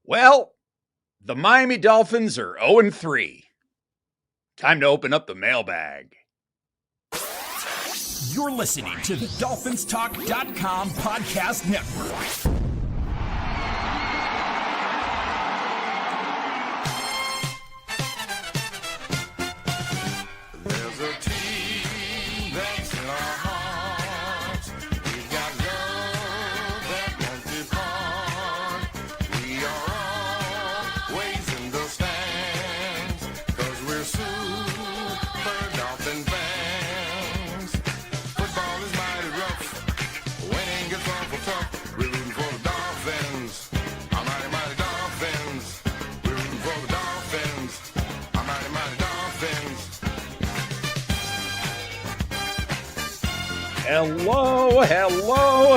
Well, the Miami Dolphins are 0-3. Time to open up the mailbag. You're listening to the DolphinsTalk.com podcast network. There's a team that's in our hearts. We've got love that won't depart. We are always in the stands, 'cause we're super Dolphin fans. Football is mighty rough. Winning gets awful tough. We're rooting for the Dolphins. Our mighty, mighty Dolphins. We're rooting for the Dolphins. Our mighty, mighty Dolphins.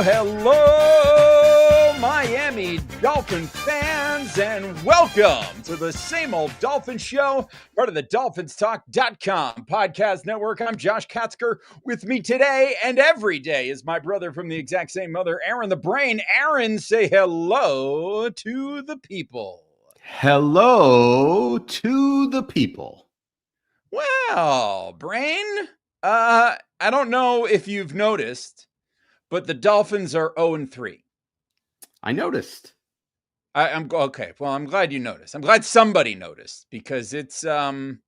Hello, Miami Dolphin fans, and welcome to the Same Old Dolphins Show, part of the DolphinsTalk.com podcast network. I'm Josh Katzker. With me today and every day is my brother from the exact same mother, Aaron the Brain. Aaron, say hello to the people. Hello to the people. Well, Brain, I don't know if you've noticed, but the Dolphins are 0-3. I noticed. I'm okay. Well, I'm glad you noticed. I'm glad somebody noticed, because it's not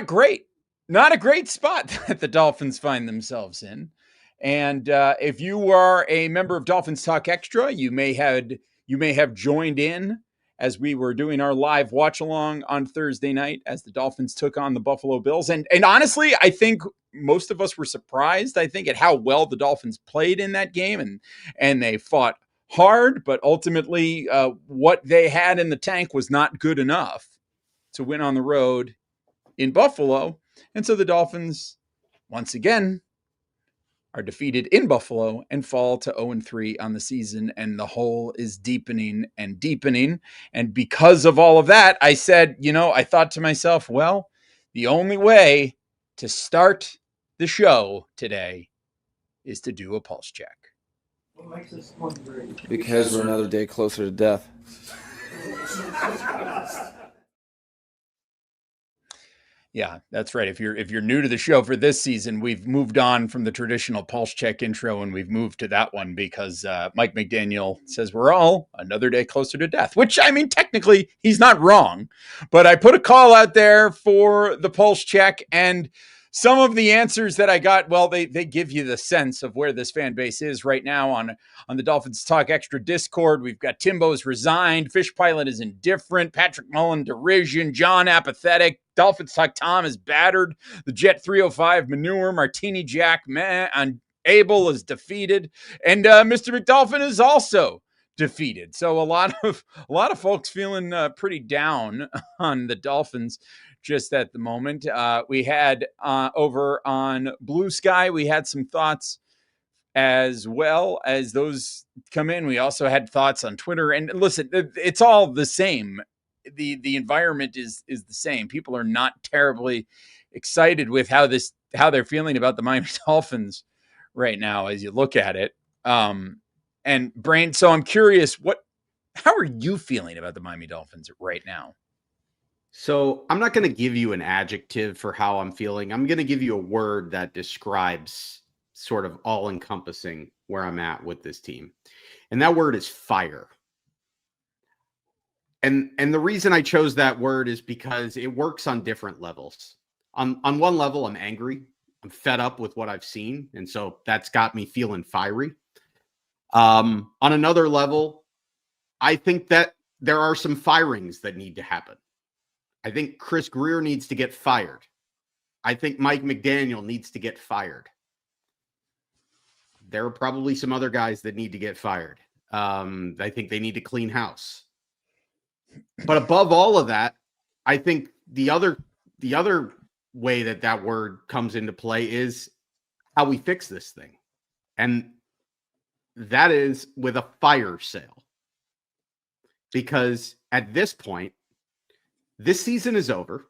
great. Not a great spot that the Dolphins find themselves in. And if you are a member of Dolphins Talk Extra, you may have joined in as we were doing our live watch along on Thursday night as the Dolphins took on the Buffalo Bills. And honestly, I think most of us were surprised, at how well the Dolphins played in that game, and they fought hard, but ultimately what they had in the tank was not good enough to win on the road in Buffalo. And so the Dolphins, once again, are defeated in Buffalo and fall to 0-3 on the season, and the hole is deepening and deepening. And because of all of that, I said, I thought to myself, well, the only way to start the show today is to do a pulse check. What makes this one great? Because we're another day closer to death. Yeah, that's right. If you're new to the show for this season, we've moved on from the traditional pulse check intro, and we've moved to that one because Mike McDaniel says we're all another day closer to death, which, I mean, technically he's not wrong, but I put a call out there for the pulse check, and some of the answers that I got, well, they give you the sense of where this fan base is right now on the Dolphins Talk Extra Discord. We've got Timbo's resigned, Fish Pilot is indifferent, Patrick Mullen derision, John apathetic, Dolphins Talk Tom is battered, the Jet 305 manure, Martini Jack meh, and Abel is defeated, and Mr. McDolphin is also defeated. So a lot of folks feeling pretty down on the Dolphins just at the moment. We had over on Blue Sky, we had some thoughts as well as those come in. We also had thoughts on Twitter, and listen, it's all the same. The environment is the same. People are not terribly excited with how they're feeling about the Miami Dolphins right now as you look at it. And Brain, so I'm curious, how are you feeling about the Miami Dolphins right now? So I'm not going to give you an adjective for how I'm feeling. I'm going to give you a word that describes sort of all-encompassing where I'm at with this team. And that word is fire. And the reason I chose that word is because it works on different levels. On one level, I'm angry. I'm fed up with what I've seen. And so that's got me feeling fiery. On another level, I think that there are some firings that need to happen. I think Chris Greer needs to get fired. I think Mike McDaniel needs to get fired. There are probably some other guys that need to get fired. I think they need to clean house. But above all of that, I think the other way that word comes into play is how we fix this thing. And that is with a fire sale. Because at this point, this season is over.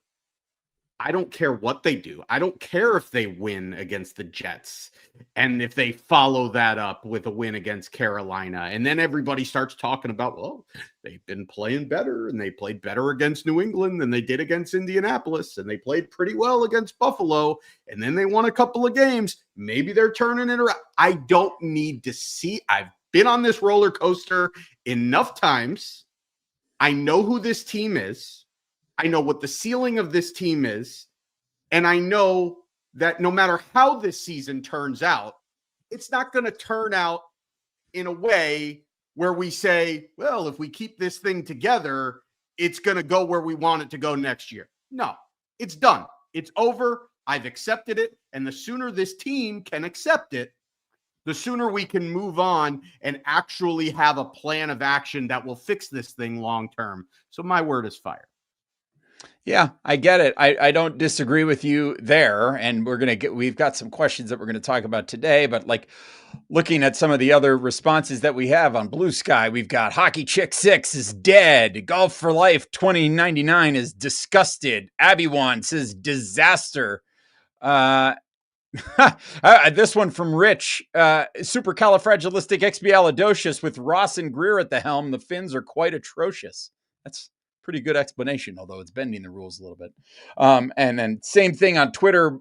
I don't care what they do. I don't care if they win against the Jets and if they follow that up with a win against Carolina. And then everybody starts talking about, well, they've been playing better and they played better against New England than they did against Indianapolis. And they played pretty well against Buffalo. And then they won a couple of games. Maybe they're turning it around. I don't need to see. I've been on this roller coaster enough times. I know who this team is. I know what the ceiling of this team is, and I know that no matter how this season turns out, it's not going to turn out in a way where we say, well, if we keep this thing together, it's going to go where we want it to go next year. No, it's done. It's over. I've accepted it, and the sooner this team can accept it, the sooner we can move on and actually have a plan of action that will fix this thing long term. So my word is fire. Yeah, I get it. I don't disagree with you there. And we've got some questions that we're going to talk about today, but like looking at some of the other responses that we have on Blue Sky, we've got Hockey Chick 6 is dead. Golf for Life 2099 is disgusted. Abbywan says disaster. This one from Rich, supercalifragilisticexpialidocious with Ross and Greer at the helm. The Finns are quite atrocious. That's pretty good explanation, although it's bending the rules a little bit. And then same thing on Twitter.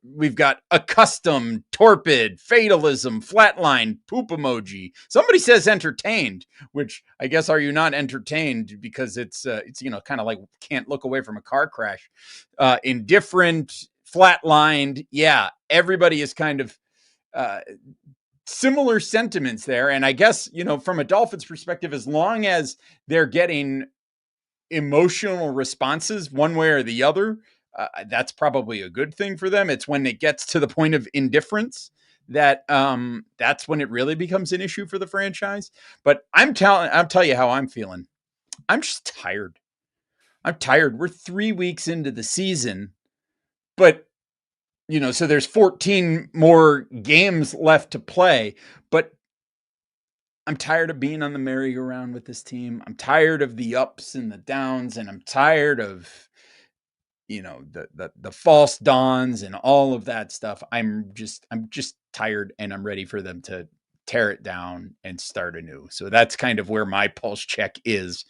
We've got accustomed, torpid, fatalism, flatline, poop emoji. Somebody says entertained, which I guess, are you not entertained because it's kind of like can't look away from a car crash. Indifferent, flatlined. Yeah, everybody is kind of similar sentiments there. And I guess, from a Dolphins perspective, as long as they're getting emotional responses one way or the other, that's probably a good thing for them. It's when it gets to the point of indifference that that's when it really becomes an issue for the franchise. But I'll tell you how I'm feeling. I'm just tired. I'm tired. We're 3 weeks into the season, but so there's 14 more games left to play, but I'm tired of being on the merry-go-round with this team. I'm tired of the ups and the downs, and I'm tired of, the false dawns and all of that stuff. I'm just tired, and I'm ready for them to tear it down and start anew. So that's kind of where my pulse check is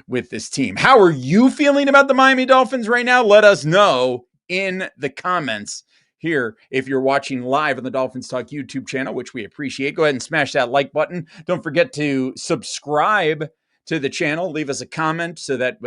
with this team. How are you feeling about the Miami Dolphins right now? Let us know in the comments here. If you're watching live on the Dolphins Talk YouTube channel, which we appreciate, go ahead and smash that like button. Don't forget to subscribe to the channel. Leave us a comment so that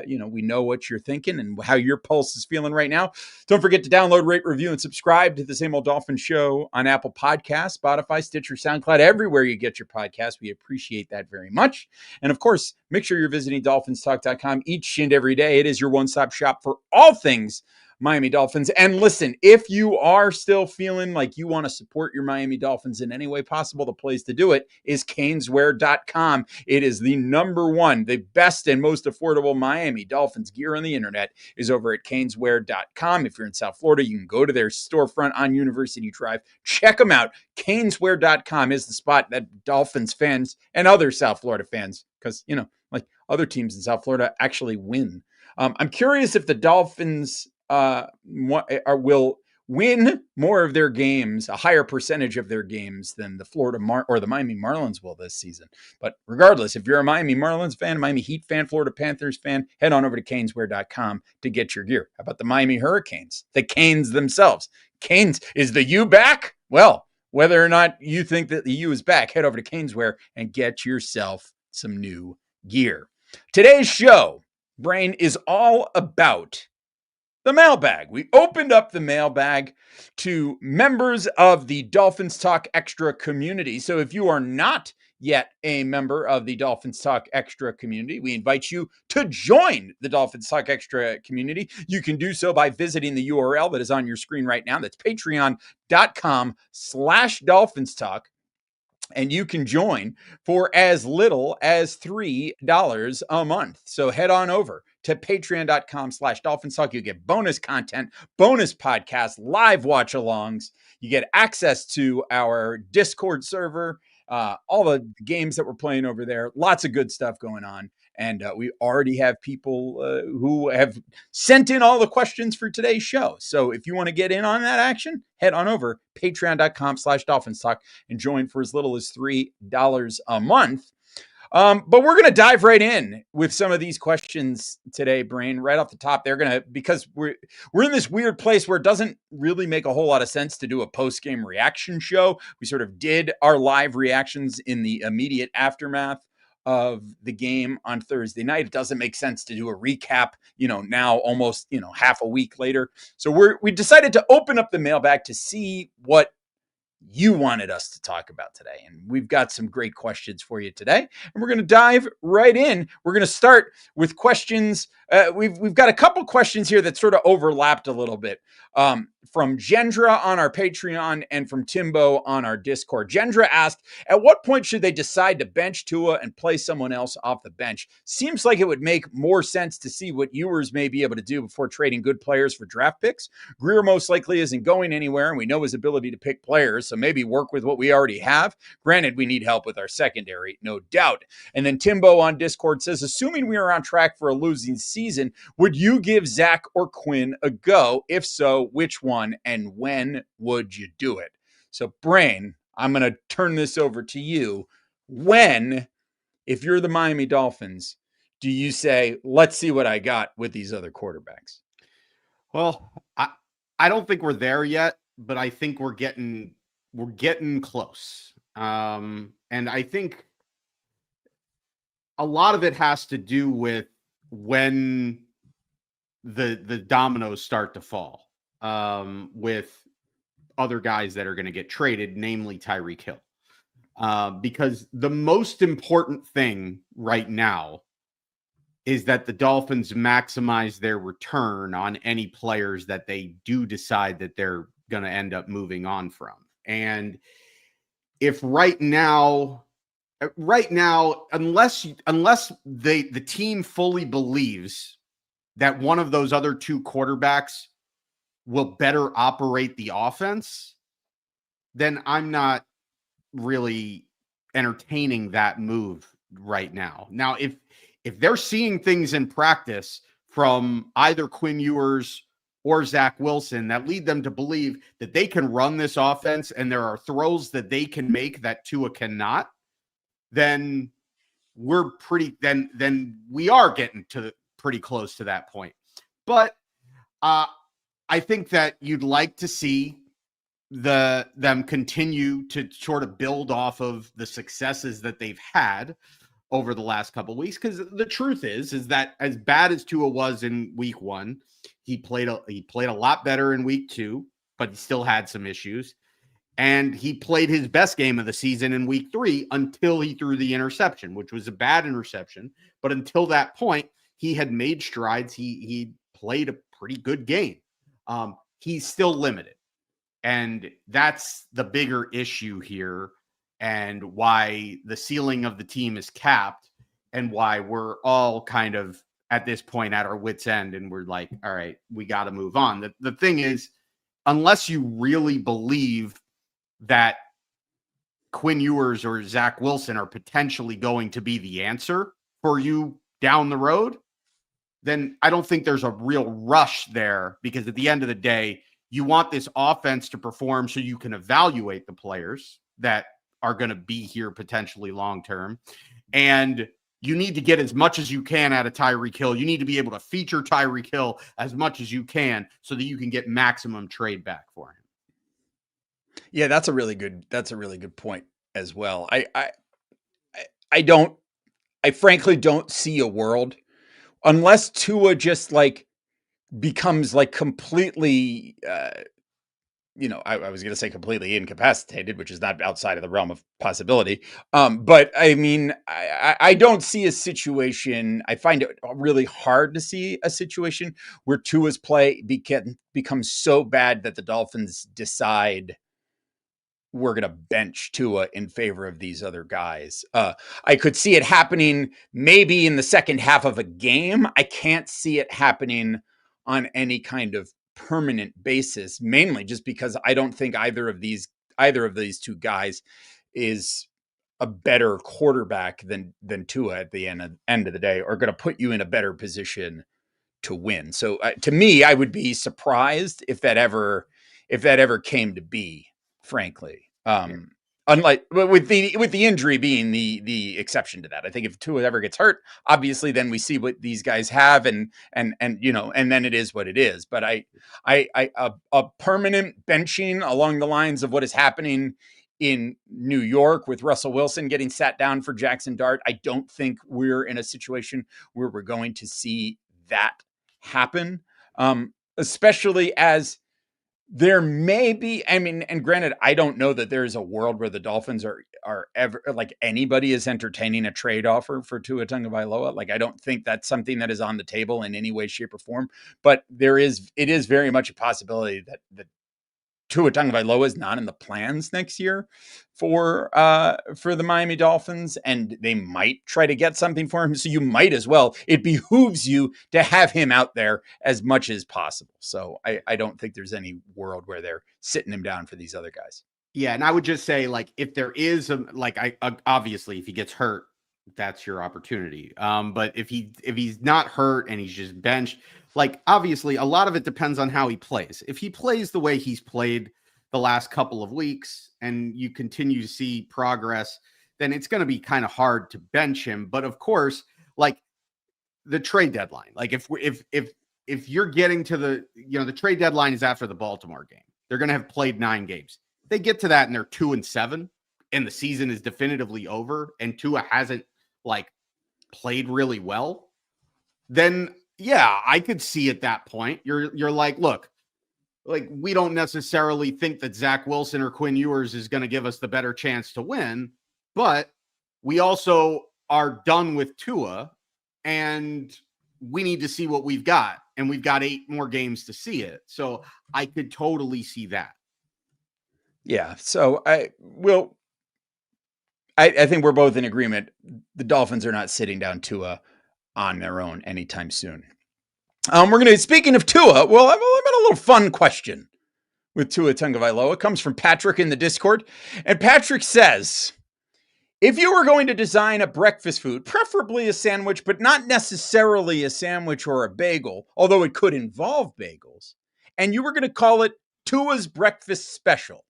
we know what you're thinking and how your pulse is feeling right now. Don't forget to download, rate, review, and subscribe to the Same Old Dolphins Show on Apple Podcasts, Spotify, Stitcher, SoundCloud, everywhere you get your podcasts. We appreciate that very much. And of course, make sure you're visiting DolphinsTalk.com each and every day. It is your one-stop shop for all things Miami Dolphins. And listen, if you are still feeling like you want to support your Miami Dolphins in any way possible, the place to do it is caneswear.com. It is the number one, the best and most affordable Miami Dolphins gear on the internet is over at caneswear.com. If you're in South Florida, you can go to their storefront on University Drive. Check them out. Caneswear.com is the spot that Dolphins fans and other South Florida fans, because, like other teams in South Florida actually win. I'm curious if the Dolphins will win more of their games, a higher percentage of their games than the the Miami Marlins will this season. But regardless, if you're a Miami Marlins fan, Miami Heat fan, Florida Panthers fan, head on over to caneswear.com to get your gear. How about the Miami Hurricanes? The Canes themselves. Canes, is the U back? Well, whether or not you think that the U is back, head over to Caneswear and get yourself some new gear. Today's show, Brain, is all about the mailbag. We opened up the mailbag to members of the Dolphins Talk Extra community. So if you are not yet a member of the Dolphins Talk Extra community, we invite you to join the Dolphins Talk Extra community. You can do so by visiting the URL that is on your screen right now. That's patreon.com/DolphinsTalk. And you can join for as little as $3 a month. So head on over to patreon.com/DolphinsTalk. You get bonus content, bonus podcasts, live watch-alongs. You get access to our Discord server, all the games that we're playing over there. Lots of good stuff going on. And we already have people who have sent in all the questions for today's show. So if you want to get in on that action, head on over patreon.com/DolphinsTalk and join for as little as $3 a month. But we're going to dive right in with some of these questions today, Brain, right off the top. Because we're in this weird place where it doesn't really make a whole lot of sense to do a post-game reaction show. We sort of did our live reactions in the immediate aftermath of the game on Thursday night. It doesn't make sense to do a recap, now almost, half a week later. So we decided to open up the mailbag to see what you wanted us to talk about today. And we've got some great questions for you today. And we're going to dive right in. We're going to start with questions. We've got a couple questions here that sort of overlapped a little bit from Gendra on our Patreon and from Timbo on our Discord. Gendra asked, at what point should they decide to bench Tua and play someone else off the bench? Seems like it would make more sense to see what Ewers may be able to do before trading good players for draft picks. Greer most likely isn't going anywhere, and we know his ability to pick players, so maybe work with what we already have. Granted, we need help with our secondary, no doubt. And then Timbo on Discord says, assuming we are on track for a losing season, would you give Zach or Quinn a go? If so, which one and when would you do it? So, Brain, I'm going to turn this over to you. When, if you're the Miami Dolphins, do you say, let's see what I got with these other quarterbacks? Well, I don't think we're there yet, but I think we're getting close. And I think a lot of it has to do with when the dominoes start to fall with other guys that are going to get traded, namely Tyreek Hill. Because the most important thing right now is that the Dolphins maximize their return on any players that they do decide that they're going to end up moving on from. And if right now, unless the team fully believes that one of those other two quarterbacks will better operate the offense, then I'm not really entertaining that move right now. Now, if they're seeing things in practice from either Quinn Ewers or Zach Wilson that lead them to believe that they can run this offense and there are throws that they can make that Tua cannot, then then we are getting to pretty close to that point. But I think that you'd like to see them continue to sort of build off of the successes that they've had over the last couple of weeks. Because the truth is that as bad as Tua was in week 1, he played a lot better in week 2, but he still had some issues. And he played his best game of the season in week 3 until he threw the interception, which was a bad interception. But until that point, he had made strides. He played a pretty good game. He's still limited. And that's the bigger issue here, and why the ceiling of the team is capped, and why we're all kind of at this point at our wits' end, and we're like, all right, we got to move on. The thing is, unless you really believe that Quinn Ewers or Zach Wilson are potentially going to be the answer for you down the road, then I don't think there's a real rush there, because at the end of the day, you want this offense to perform so you can evaluate the players that are going to be here potentially long-term. And you need to get as much as you can out of Tyreek Hill. You need to be able to feature Tyreek Hill as much as you can so that you can get maximum trade back for him. Yeah, that's a really good point as well. I frankly don't see a world unless Tua just becomes completely, I was going to say completely incapacitated, which is not outside of the realm of possibility. But I mean, I don't see a situation. I find it really hard to see a situation where Tua's play becomes so bad that the Dolphins decide we're going to bench Tua in favor of these other guys. I could see it happening maybe in the second half of a game. I can't see it happening on any kind of permanent basis, mainly just because I don't think either of these two guys is a better quarterback than Tua at the end of the day are going to put you in a better position to win. So to me, I would be surprised if that ever came to be, frankly. Unlike with the injury being the exception to that. I think if Tua ever gets hurt, obviously then we see what these guys have and then it is what it is. But a permanent benching along the lines of what is happening in New York with Russell Wilson getting sat down for Jackson Dart, I don't think we're in a situation where we're going to see that happen, especially as there may be, I mean, and granted, I don't know that there's a world where the Dolphins are ever, like, anybody is entertaining a trade offer for Tua Tagovailoa. Like, I don't think that's something that is on the table in any way, shape, or form, but it is very much a possibility that Tua Tagovailoa is not in the plans next year for the Miami Dolphins, and they might try to get something for him. So you might as well. It behooves you to have him out there as much as possible. So I don't think there's any world where they're sitting him down for these other guys. Yeah, and I would just say, like, if there is obviously if he gets hurt, that's your opportunity. But if he's not hurt and he's just benched, like, obviously a lot of it depends on how he plays. If he plays the way he's played the last couple of weeks and you continue to see progress, then it's going to be kind of hard to bench him. But of course, like, the trade deadline, like if you're getting to the trade deadline is after the Baltimore game, they're going to have played 9 games. They get to that and they're 2-7 and the season is definitively over and Tua hasn't, like, played really well, then yeah, I could see at that point you're like, look, like, we don't necessarily think that Zach Wilson or Quinn Ewers is going to give us the better chance to win, but we also are done with Tua and we need to see what we've got, and we've got 8 more games to see it. So I could totally see that. Yeah. So I think we're both in agreement. The Dolphins are not sitting down Tua on their own anytime soon. We're going to, speaking of Tua, well, I've got a little fun question with Tua Tagovailoa. It comes from Patrick in the Discord. And Patrick says, if you were going to design a breakfast food, preferably a sandwich, but not necessarily a sandwich or a bagel, although it could involve bagels, and you were going to call it Tua's Breakfast Special,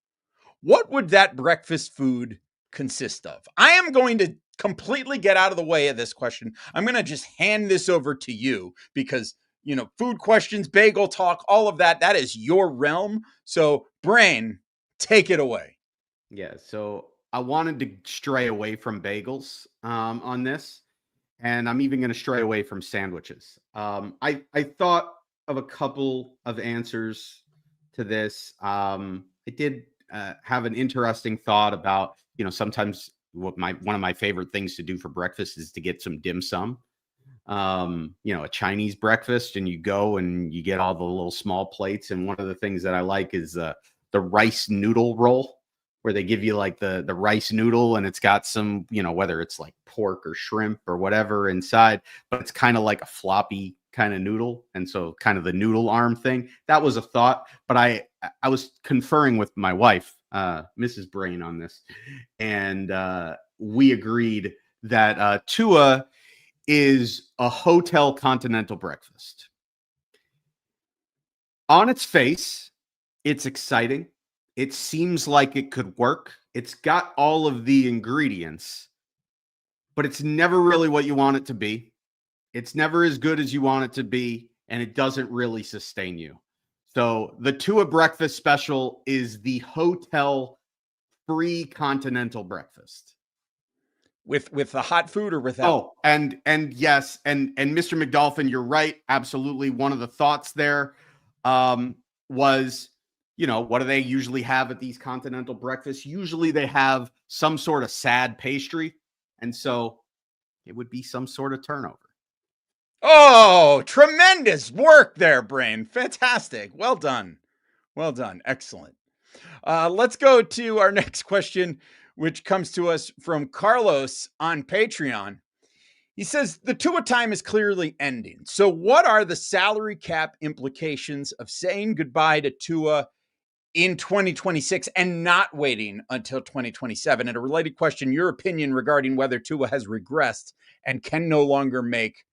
what would that breakfast food consist of? I am going to completely get out of the way of this question. I'm going to just hand this over to you because, food questions, bagel talk, all of that is your realm. So, Brain, take it away. Yeah, so I wanted to stray away from bagels on this, and I'm even going to stray away from sandwiches. I thought of a couple of answers to this. I did have an interesting thought about, sometimes one of my favorite things to do for breakfast is to get some dim sum, a Chinese breakfast, and you go and you get all the little small plates. And one of the things that I like is the rice noodle roll, where they give you like the rice noodle and it's got some, whether it's like pork or shrimp or whatever inside, but it's kind of like a floppy kind of noodle. And so kind of the noodle arm thing, that was a thought, but I was conferring with my wife, Mrs. Brain, on this. And we agreed that Tua is a hotel continental breakfast. On its face, it's exciting. It seems like it could work. It's got all of the ingredients, but it's never really what you want it to be. It's never as good as you want it to be, and it doesn't really sustain you. So the Tua Breakfast Special is the hotel free continental breakfast. With the hot food or without? Oh, and yes, and Mr. McDolphin, you're right. Absolutely. One of the thoughts there was, what do they usually have at these continental breakfasts? Usually they have some sort of sad pastry. And so it would be some sort of turnover. Oh, tremendous work there, Brain. Fantastic. Well done. Well done. Excellent. Let's go to our next question, which comes to us from Carlos on Patreon. He says, the Tua time is clearly ending. So what are the salary cap implications of saying goodbye to Tua in 2026 and not waiting until 2027? And a related question, your opinion regarding whether Tua has regressed and can no longer make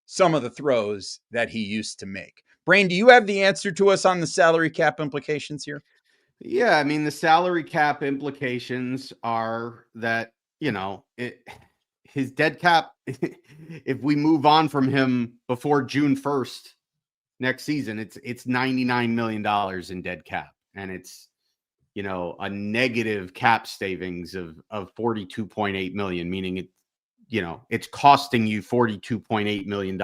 some of the throws that he used to make. Brain, do you have the answer to us on the salary cap implications here? Yeah, I mean, the salary cap implications are that, his dead cap, if we move on from him before June 1st next season, it's $99 million in dead cap. And it's, a negative cap savings of 42.8 million, meaning it's costing you $42.8 million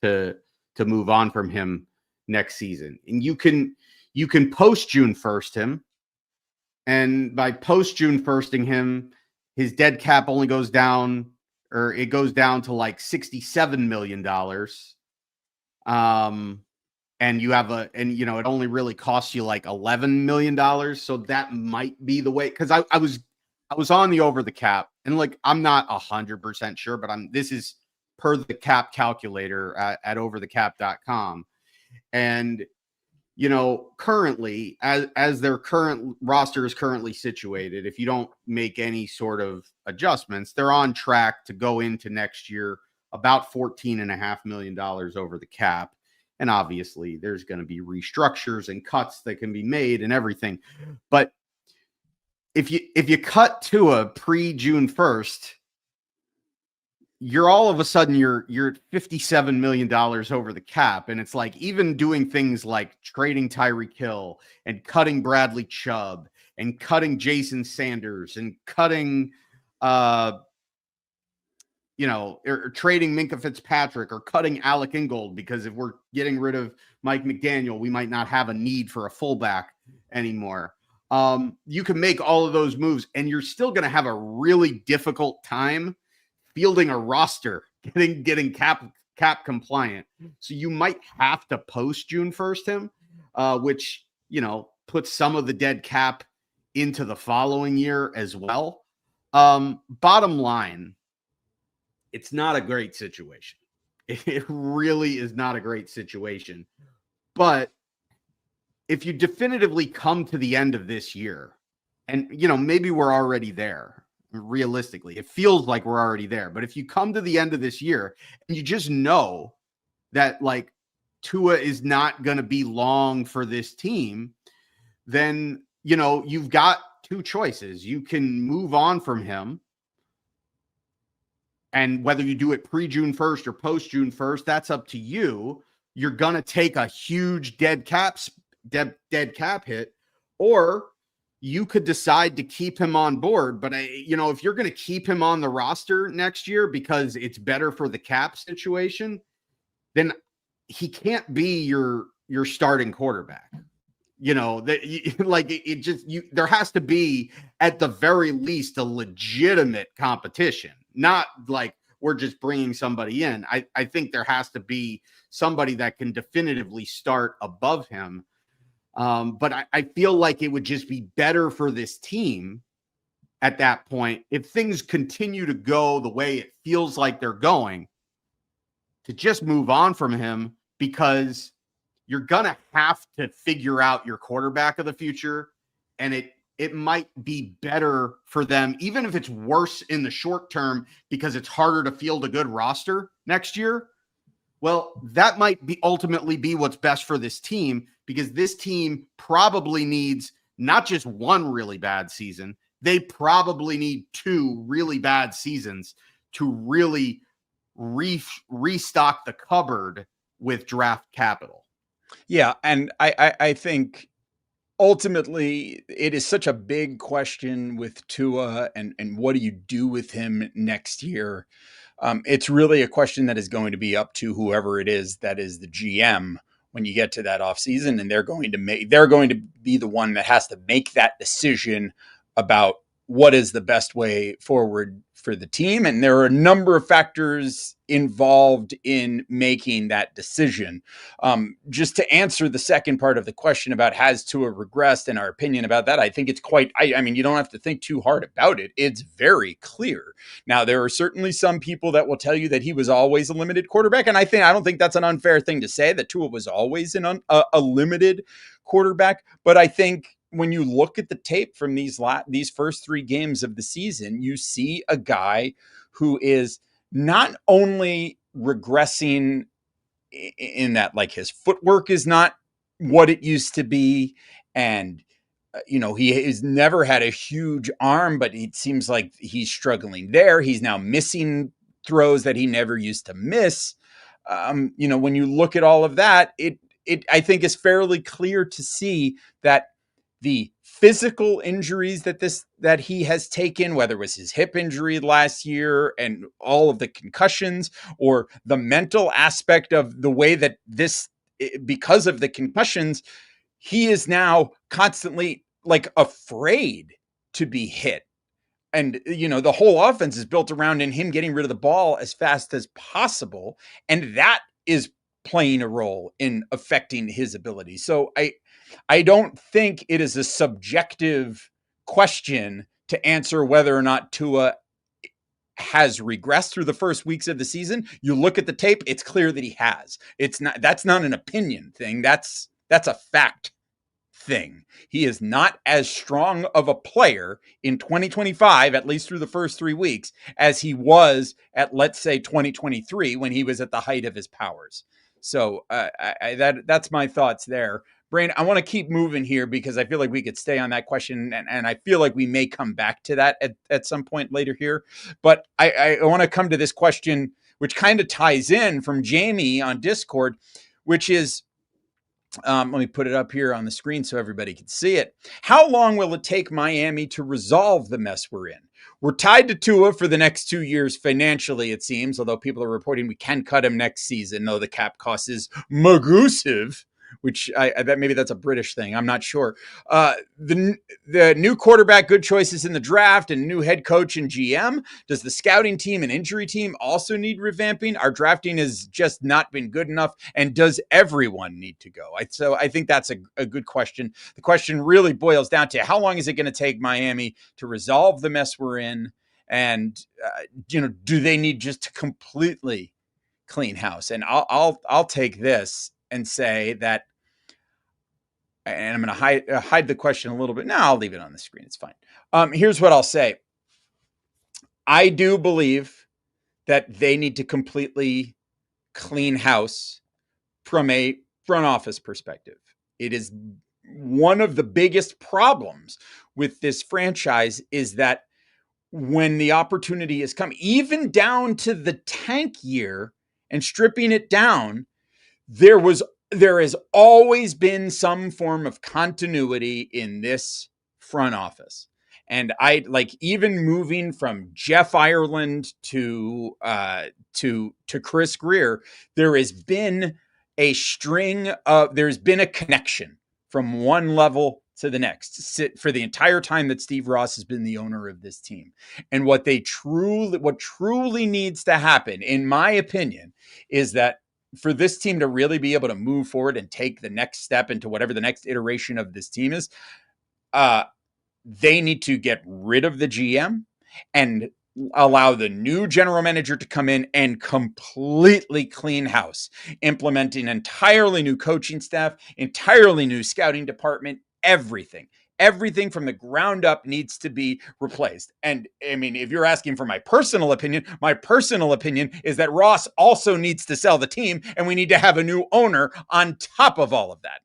to move on from him next season. And you can post June 1st him. And by post June 1sting him, his dead cap only goes down, or it goes down to like $67 million. And you have it only really costs you like $11 million. So that might be the way, because I was on the over the cap, and like, I'm not 100% sure, but this is per the cap calculator at overthecap.com. And, currently, as their current roster is currently situated, if you don't make any sort of adjustments, they're on track to go into next year about $14.5 million over the cap. And obviously there's going to be restructures and cuts that can be made and everything. But if you cut to a pre-June 1st, you're all of a sudden you're $57 million over the cap. And it's like, even doing things like trading Tyreek Hill and cutting Bradley Chubb and cutting Jason Sanders and cutting or trading Minkah Fitzpatrick or cutting Alec Ingold, because if we're getting rid of Mike McDaniel, we might not have a need for a fullback anymore. You can make all of those moves, and you're still going to have a really difficult time fielding a roster, getting cap compliant. So you might have to post June 1st him, which, puts some of the dead cap into the following year as well. Bottom line, it's not a great situation. It really is not a great situation. But if you definitively come to the end of this year, and, maybe we're already there, realistically, it feels like we're already there. But if you come to the end of this year and you just know that, like, Tua is not going to be long for this team, then, you've got two choices. You can move on from him. And whether you do it pre-June 1st or post-June 1st, that's up to you. You're going to take a huge dead cap hit, or you could decide to keep him on board. But, if you're going to keep him on the roster next year because it's better for the cap situation, then he can't be your starting quarterback. There has to be, at the very least, a legitimate competition. Not like we're just bringing somebody in. I think there has to be somebody that can definitively start above him. But I feel like it would just be better for this team at that point, if things continue to go the way it feels like they're going, to just move on from him, because you're going to have to figure out your quarterback of the future. And it might be better for them, even if it's worse in the short term, because it's harder to field a good roster next year. Well, that might ultimately be what's best for this team, because this team probably needs not just one really bad season. They probably need two really bad seasons to really restock the cupboard with draft capital. Yeah. And I think ultimately it is such a big question with Tua, and what do you do with him next year? It's really a question that is going to be up to whoever it is that is the GM when you get to that offseason, and they're going to be the one that has to make that decision about what is the best way forward for the team. And there are a number of factors involved in making that decision. Just to answer the second part of the question about has Tua regressed and our opinion about that, I think it's quite, I mean, you don't have to think too hard about it. It's very clear. Now, there are certainly some people that will tell you that he was always a limited quarterback. And I don't think that's an unfair thing to say, that Tua was always a limited quarterback. But I think when you look at the tape from these first 3 games of the season, you see a guy who is not only regressing in that, like, his footwork is not what it used to be. And, he has never had a huge arm, but it seems like he's struggling there. He's now missing throws that he never used to miss. When you look at all of that, it I think is fairly clear to see that the physical injuries that he has taken, whether it was his hip injury last year and all of the concussions, or the mental aspect of the way that because of the concussions, he is now constantly, like, afraid to be hit. And, the whole offense is built around him getting rid of the ball as fast as possible. And that is playing a role in affecting his ability. So I don't think it is a subjective question to answer whether or not Tua has regressed through the first weeks of the season. You look at the tape, it's clear that he has. That's not an opinion thing. That's a fact thing. He is not as strong of a player in 2025, at least through the first 3 weeks, as he was at, let's say, 2023, when he was at the height of his powers. So that's my thoughts there. Brain, I want to keep moving here because I feel like we could stay on that question, and I feel like we may come back to that at some point later here. But I want to come to this question, which kind of ties in, from Jamie on Discord, which is, let me put it up here on the screen so everybody can see it. How long will it take Miami to resolve the mess we're in? We're tied to Tua for the next 2 years financially, it seems, although people are reporting we can cut him next season, though the cap cost is magusive, which I bet maybe that's a British thing. I'm not sure. The new quarterback, good choices in the draft, and new head coach and GM. Does the scouting team and injury team also need revamping? Our drafting has just not been good enough. And does everyone need to go? So I think that's a good question. The question really boils down to, how long is it going to take Miami to resolve the mess we're in? And, do they need just to completely clean house? And I'll take this and say that, and I'm going to hide the question a little bit. No, I'll leave it on the screen. It's fine. Here's what I'll say. I do believe that they need to completely clean house from a front office perspective. It is one of the biggest problems with this franchise, is that when the opportunity has come, even down to the tank year and stripping it down, there has always been some form of continuity in this front office. And I like, even moving from Jeff Ireland to Chris Greer, there's been a connection from one level to the next for the entire time that Steve Ross has been the owner of this team. And what truly needs to happen, in my opinion, is that for this team to really be able to move forward and take the next step into whatever the next iteration of this team is, they need to get rid of the GM and allow the new general manager to come in and completely clean house, implementing entirely new coaching staff, entirely new scouting department. Everything from the ground up needs to be replaced. And I mean, if you're asking for my personal opinion is that Ross also needs to sell the team, and we need to have a new owner on top of all of that.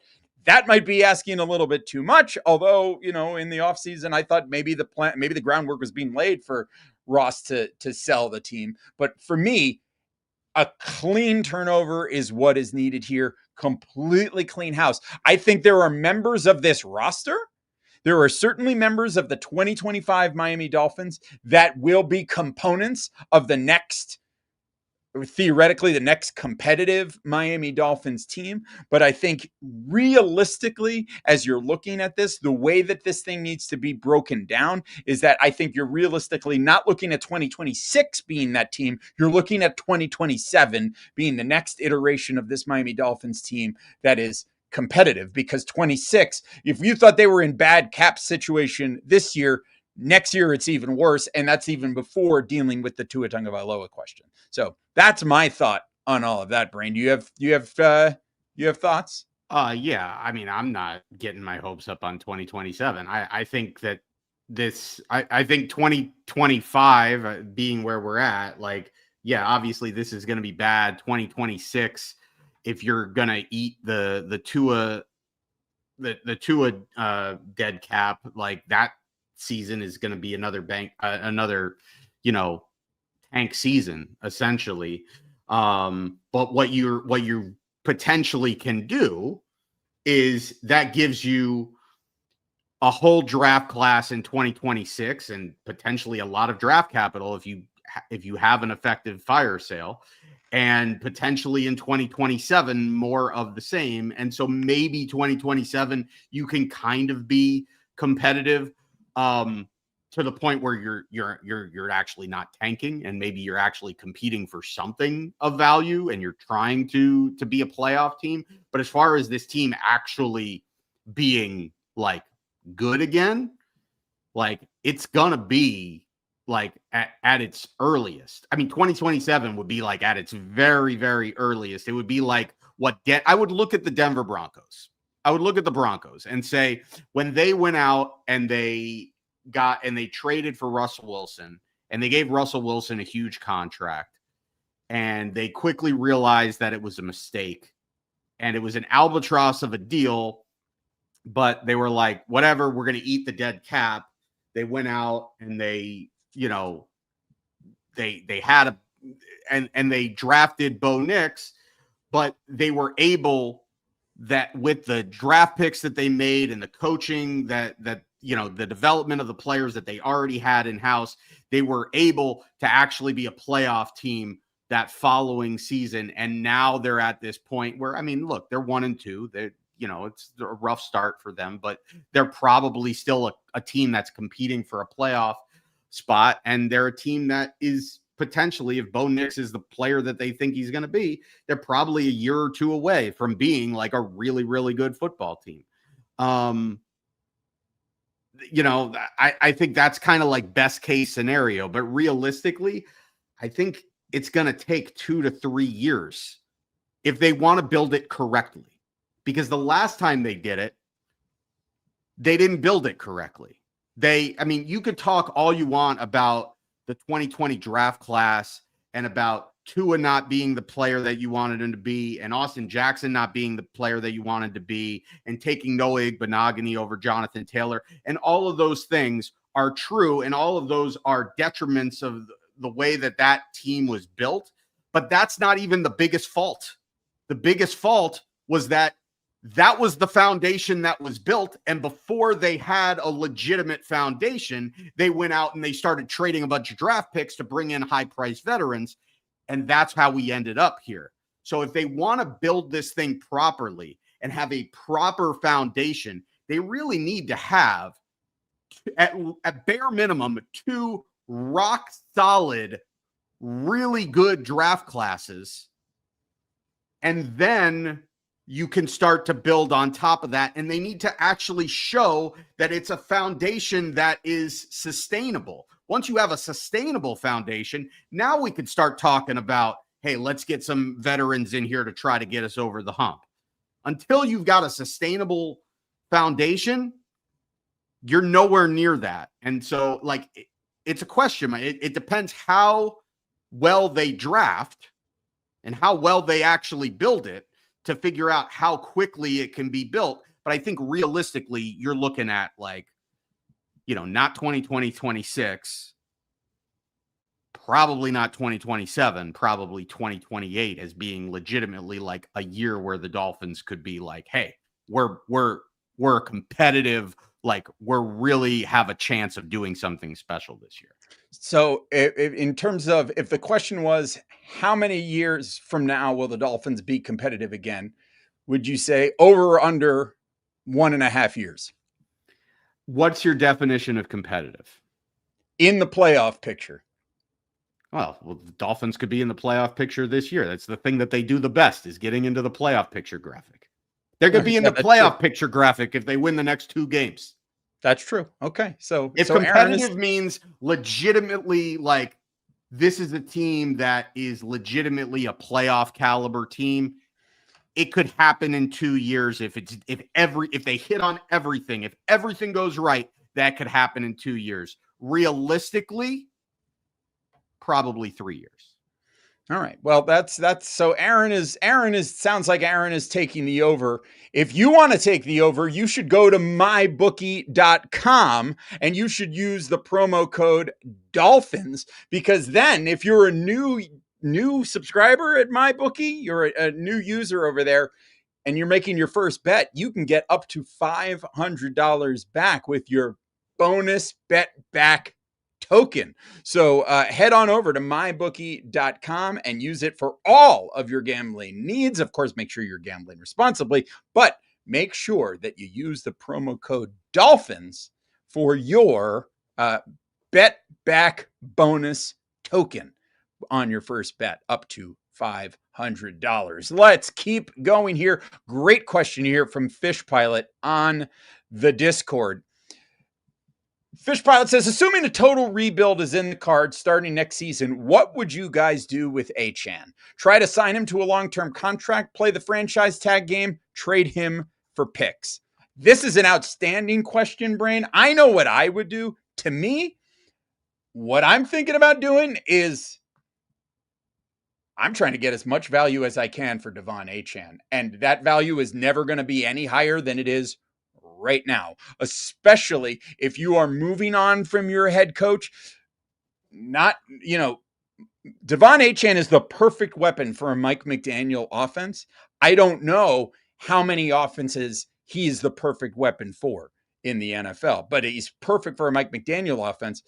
That might be asking a little bit too much, although, in the offseason, I thought maybe the groundwork was being laid for Ross to sell the team. But for me, a clean turnover is what is needed here. Completely clean house. I think there are members of this roster, there are certainly members of the 2025 Miami Dolphins that will be components of the next theoretically the next competitive Miami Dolphins team. But I think realistically, as you're looking at this, the way that this thing needs to be broken down is that I think you're realistically not looking at 2026 being that team. You're looking at 2027 being the next iteration of this Miami Dolphins team that is competitive, because 26, if you thought they were in bad cap situation this year, next year it's even worse, and that's even before dealing with the Tua Tagovailoa question. So that's my thought on all of that. Brain, you have thoughts? Yeah. I mean, I'm not getting my hopes up on 2027. I think that I think 2025 being where we're at, like, yeah, obviously this is going to be bad. 2026, if you're going to eat the Tua dead cap, like that season is going to be another another, tank season essentially. But what you potentially can do is that gives you a whole draft class in 2026 and potentially a lot of draft capital if you have an effective fire sale, and potentially in 2027 more of the same. And so maybe 2027 you can kind of be competitive to the point where you're actually not tanking, and maybe you're actually competing for something of value and you're trying to be a playoff team. But as far as this team actually being like good again, like it's gonna be like at its earliest. I mean, 2027 would be like at its very, very earliest. It would be like I would look at the Denver Broncos. I would look at the Broncos and say, when they went out and they traded for Russell Wilson, and they gave Russell Wilson a huge contract, and they quickly realized that it was a mistake and it was an albatross of a deal, but they were like, whatever, we're going to eat the dead cap. They went out and they had and they drafted Bo Nix, but they were able, that with the draft picks that they made and the coaching that the development of the players that they already had in-house, they were able to actually be a playoff team that following season. And now they're at this point where, I mean, look, they're 1-2. They're, it's a rough start for them, but they're probably still a team that's competing for a playoff spot. And they're a team that is potentially, if Bo Nix is the player that they think he's going to be, they're probably a year or two away from being like a really, really good football team. I think that's kind of like best case scenario, but realistically, I think it's going to take 2 to 3 years if they want to build it correctly, because the last time they did it, they didn't build it correctly. You could talk all you want about the 2020 draft class and about Tua not being the player that you wanted him to be, and Austin Jackson not being the player that you wanted to be, and taking Noah Igbenogany over Jonathan Taylor. And all of those things are true, and all of those are detriments of the way that team was built. But that's not even the biggest fault. The biggest fault was that was the foundation that was built. And before they had a legitimate foundation, they went out and they started trading a bunch of draft picks to bring in high-priced veterans. And that's how we ended up here. So if they want to build this thing properly and have a proper foundation, they really need to have, at bare minimum, 2 rock solid, really good draft classes. And then you can start to build on top of that. And they need to actually show that it's a foundation that is sustainable. Once you have a sustainable foundation, now we can start talking about, hey, let's get some veterans in here to try to get us over the hump. Until you've got a sustainable foundation, you're nowhere near that. And so, like, it's a question. It depends how well they draft and how well they actually build it to figure out how quickly it can be built. But I think realistically, you're looking at, like, not 2026, probably not 2027, probably 2028 as being legitimately like a year where the Dolphins could be like, hey, we're competitive, like we're really have a chance of doing something special this year. So, in terms of if the question was how many years from now will the Dolphins be competitive again, would you say over or under 1.5 years What's your definition of competitive? in the playoff picture? Well, the Dolphins could be in the playoff picture this year. That's the thing that they do the best, is getting into the playoff picture graphic. They're going to be in Yeah, the that's true. playoff picture graphic if they win the next 2 games. That's true. Okay, so If Aaron competitive is means legitimately, like, this is a team that is legitimately a playoff caliber team, it could happen in 2 years if they hit on everything. If everything goes right, that could happen in 2 years. Realistically, probably 3 years. all right. Well, that's so Aaron is sounds like Aaron is taking the over. If you want to take the over, you should go to mybookie.com and you should use the promo code Dolphins, because then if you're a new subscriber at MyBookie, you're a new user over there and you're making your first bet, you can get up to $500 back with your bonus bet back token. So head on over to mybookie.com and use it for all of your gambling needs. Of course, make sure you're gambling responsibly, but make sure that you use the promo code Dolphins for your bet back bonus token on your first bet up to $500. Let's keep going here. Great question here from Fish Pilot on the Discord. Fish Pilot says, assuming a total rebuild is in the cards starting next season, what would you guys do with Achane? Try to sign him to a long-term contract, play the franchise tag game, trade him for picks? This is an outstanding question, Brain. I know what I would do. To me, what I'm thinking about doing is I'm trying to get as much value as I can for Devon Achane. And that value is never going to be any higher than it is right now, especially if you are moving on from your head coach. Devon Achane is the perfect weapon for a Mike McDaniel offense. I don't know how many offenses he's the perfect weapon for in the NFL, but he's perfect for a Mike McDaniel offense.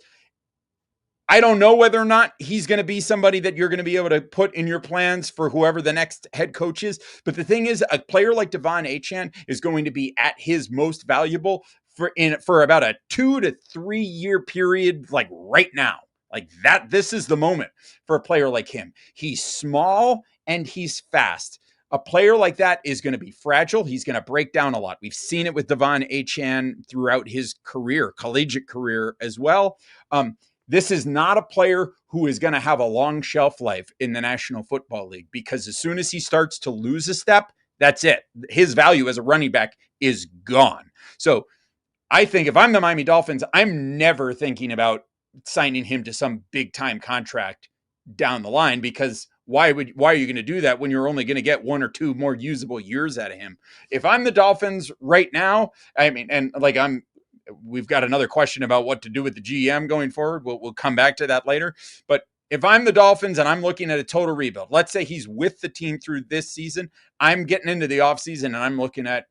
I don't know whether or not he's going to be somebody that you're going to be able to put in your plans for whoever the next head coach is. But the thing is, a player like Devon Achane is going to be at his most valuable for about a 2 to 3 year period, like right now. Like that, this is the moment for a player like him. He's small and he's fast. A player like that is going to be fragile. He's going to break down a lot. We've seen it with Devon Achane throughout his career, collegiate career as well. This is not a player who is going to have a long shelf life in the National Football League, because as soon as he starts to lose a step, that's it. His value as a running back is gone. So I think if I'm the Miami Dolphins, I'm never thinking about signing him to some big time contract down the line, because why are you going to do that when you're only going to get 1 or 2 more usable years out of him? If I'm the Dolphins right now, we've got another question about what to do with the GM going forward. We'll come back to that later. But if I'm the Dolphins and I'm looking at a total rebuild, let's say he's with the team through this season, I'm getting into the offseason and I'm looking at,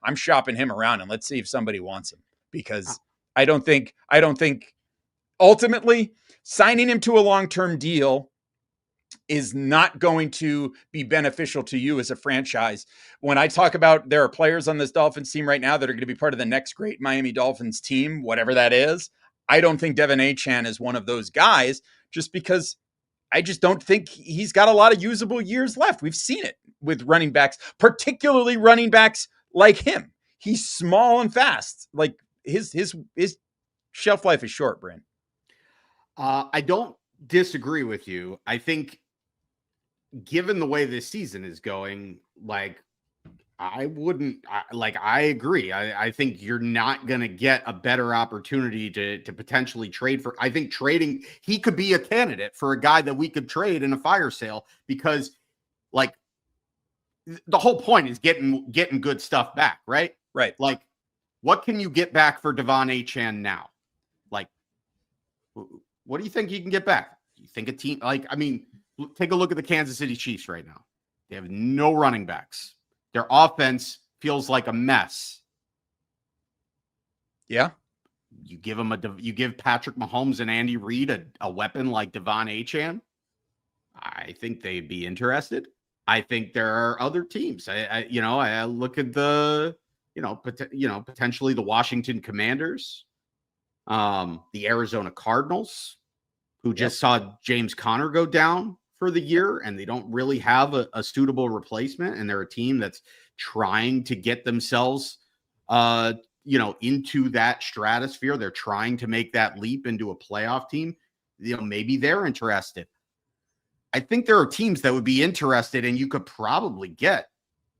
I'm shopping him around and let's see if somebody wants him, because I don't think ultimately signing him to a long-term deal is not going to be beneficial to you as a franchise. When I talk about there are players on this Dolphins team right now that are going to be part of the next great Miami Dolphins team, whatever that is, I don't think Devon Achane is one of those guys, just because I just don't think he's got a lot of usable years left. We've seen it with running backs, particularly running backs like him. He's small and fast. Like his shelf life is short, Brent. I don't disagree with you. I think given the way this season is going, I agree. I think you're not going to get a better opportunity to potentially trade for. I think he could be a candidate for a guy that we could trade in a fire sale, because the whole point is getting good stuff back. Right. Right. What can you get back for Devon Achane now? What do you think you can get back? You think a team take a look at the Kansas City Chiefs right now. They have no running backs. Their offense feels like a mess. Yeah. You give Patrick Mahomes and Andy Reid a weapon like Devon Achane. I think they'd be interested. I think there are other teams. I look at the potentially the Washington Commanders, the Arizona Cardinals, who just saw James Conner go down for the year, and they don't really have a suitable replacement, and they're a team that's trying to get themselves into that stratosphere. They're trying to make that leap into a playoff team. Maybe they're interested. I think there are teams that would be interested, and you could probably get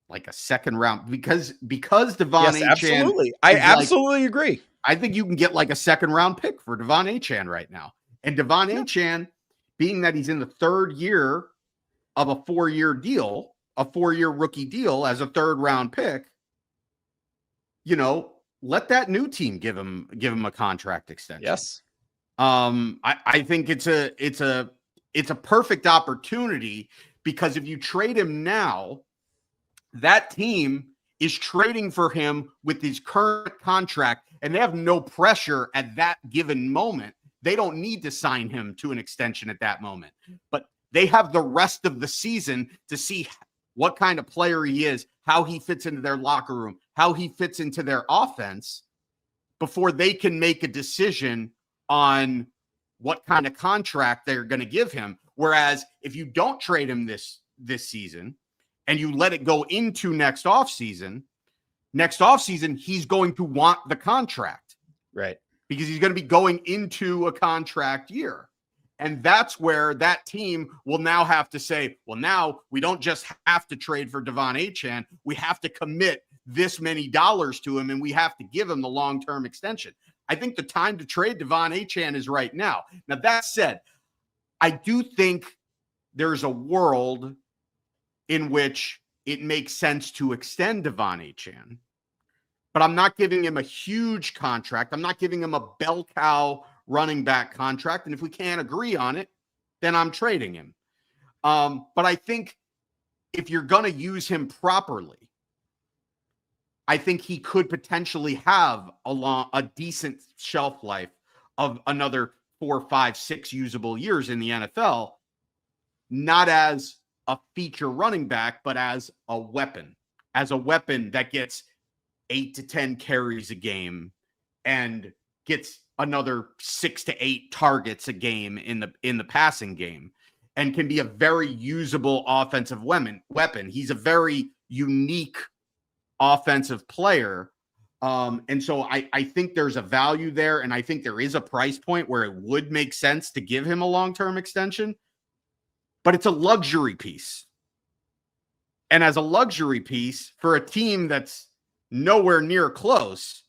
like a second round because Devon Achane. Absolutely. I absolutely agree. I think you can get like a second round pick for Devon Achane right now. And Devon Achane, being that he's in the third year of a 4-year deal, a 4-year rookie deal as a third round pick, let that new team give him a contract extension. Yes. I think it's a perfect opportunity, because if you trade him now, that team is trading for him with his current contract, and they have no pressure at that given moment. They don't need to sign him to an extension at that moment, but they have the rest of the season to see what kind of player he is, how he fits into their locker room, how he fits into their offense, before they can make a decision on what kind of contract they're going to give him. Whereas if you don't trade him this season and you let it go into next offseason, he's going to want the contract. Right. Because he's going to be going into a contract year. And that's where that team will now have to say, well, now we don't just have to trade for Devon Achane. We have to commit this many dollars to him, and we have to give him the long-term extension. I think the time to trade Devon Achane is right now. Now, that said, I do think there's a world in which it makes sense to extend Devon Achane, but I'm not giving him a huge contract. I'm not giving him a bell cow running back contract. And if we can't agree on it, then I'm trading him. But I think if you're going to use him properly, I think he could potentially have a decent shelf life of another 4, 5, 6 usable years in the NFL, not as a feature running back, but as a weapon that gets 8 to 10 carries a game and gets another 6 to 8 targets a game in the passing game, and can be a very usable offensive weapon. He's a very unique offensive player. And so I think there's a value there, and I think there is a price point where it would make sense to give him a long-term extension, but it's a luxury piece. And as a luxury piece for a team that's nowhere near close,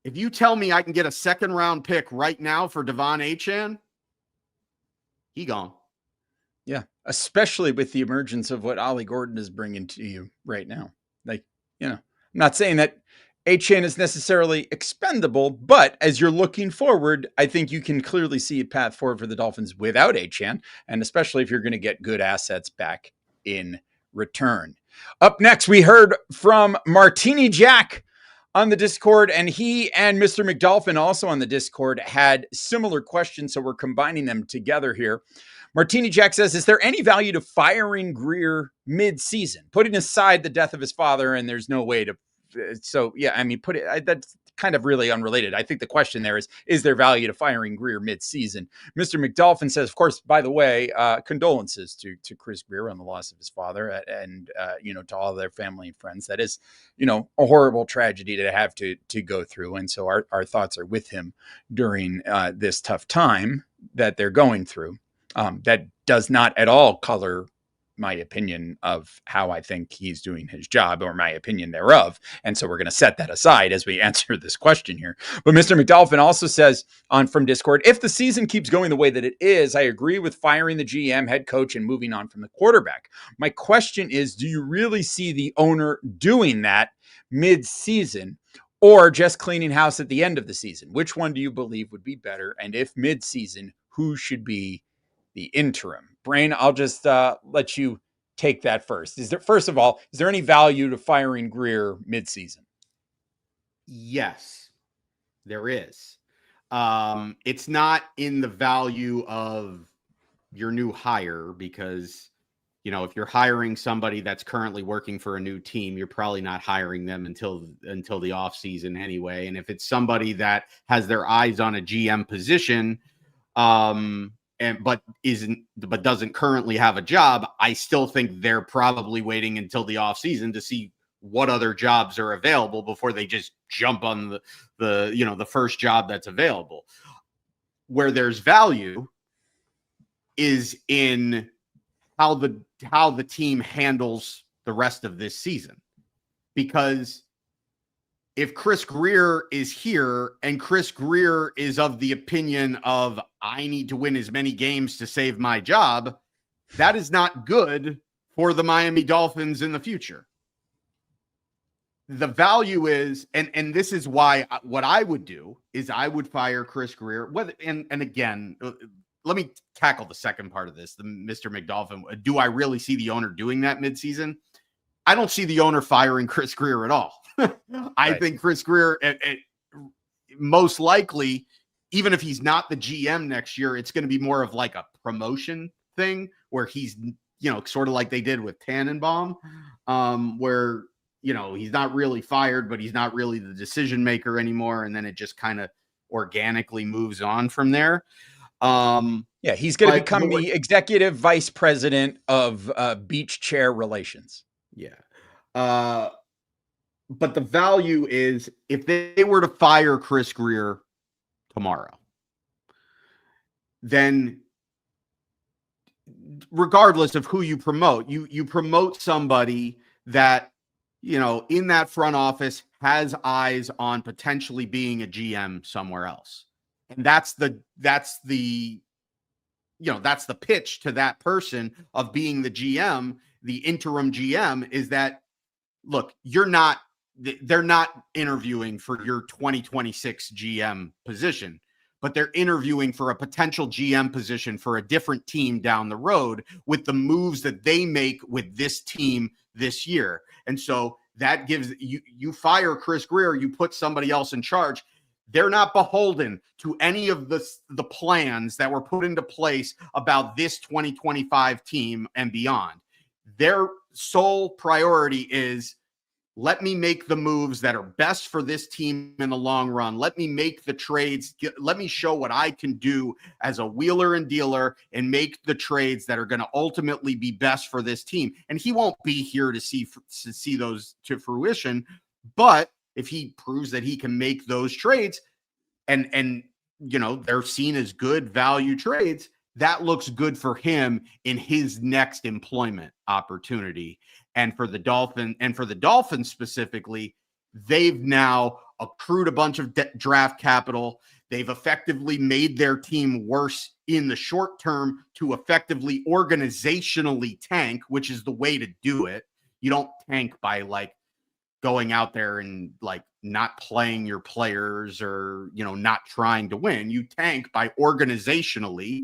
if you tell me I can get a second round pick right now for Devon Achane, he gone. Yeah, especially with the emergence of what Ollie Gordon is bringing to you right now. Like, I'm not saying that Achane is necessarily expendable, but as you're looking forward, I think you can clearly see a path forward for the Dolphins without Achane, and especially if you're going to get good assets back in return. Up next, we heard from Martini Jack on the Discord, and he and Mr. McDolphin, also on the Discord, had similar questions, so we're combining them together here. Martini Jack says, is there any value to firing Greer mid-season? Putting aside the death of his father, and there's no way to... So, yeah, I mean, that's kind of really unrelated. I think the question there is there value to firing Greer mid-season? Mr. McDolphin says, of course, by the way, condolences to Chris Greer on the loss of his father and to all of their family and friends. That is, a horrible tragedy to have to go through. And so our thoughts are with him during this tough time that they're going through. That does not at all color my opinion of how I think he's doing his job, or my opinion thereof. And so we're going to set that aside as we answer this question here. But Mr. McDolphin also says from Discord, if the season keeps going the way that it is, I agree with firing the GM, head coach, and moving on from the quarterback. My question is, do you really see the owner doing that mid-season, or just cleaning house at the end of the season? Which one do you believe would be better? And if mid-season, who should be the interim? Brain, I'll just let you take that first. First of all, is there any value to firing Greer mid-season? Yes. There is. It's not in the value of your new hire because, if you're hiring somebody that's currently working for a new team, you're probably not hiring them until the off season anyway. And if it's somebody that has their eyes on a GM position, but doesn't currently have a job, I still think they're probably waiting until the off season to see what other jobs are available before they just jump on the first job that's available. Where there's value is in how the team handles the rest of this season. Because if Chris Greer is here and Chris Greer is of the opinion of I need to win as many games to save my job, that is not good for the Miami Dolphins in the future. The value is, and this is why what I would do is I would fire Chris Greer. And again, let me tackle the second part of this, the Mr. McDolphin. Do I really see the owner doing that midseason? I don't see the owner firing Chris Greer at all. I think Chris Greer, most likely, even if he's not the GM next year, it's going to be more of like a promotion thing where he's, sort of like they did with Tannenbaum, where, he's not really fired, but he's not really the decision maker anymore. And then it just kind of organically moves on from there. He's going to become the executive vice president of beach chair relations. Yeah. But the value is if they were to fire Chris Greer tomorrow, then regardless of who you promote, you promote somebody that, in that front office has eyes on potentially being a GM somewhere else. And that's the pitch to that person of being the GM, the interim GM, is that, look, they're not interviewing for your 2026 GM position, but they're interviewing for a potential GM position for a different team down the road with the moves that they make with this team this year. And so that gives you fire Chris Greer, you put somebody else in charge. They're not beholden to any of the plans that were put into place about this 2025 team and beyond. Their sole priority is, let me make the moves that are best for this team in the long run. Let me make the trades. Let me show what I can do as a wheeler and dealer and make the trades that are going to ultimately be best for this team. And he won't be here to see those to fruition. But if he proves that he can make those trades and they're seen as good value trades, that looks good for him in his next employment opportunity. And for the Dolphins specifically, they've now accrued a bunch of draft capital. They've effectively made their team worse in the short term to effectively organizationally tank, which is the way to do it. You don't tank by going out there and not playing your players or, not trying to win. You tank by organizationally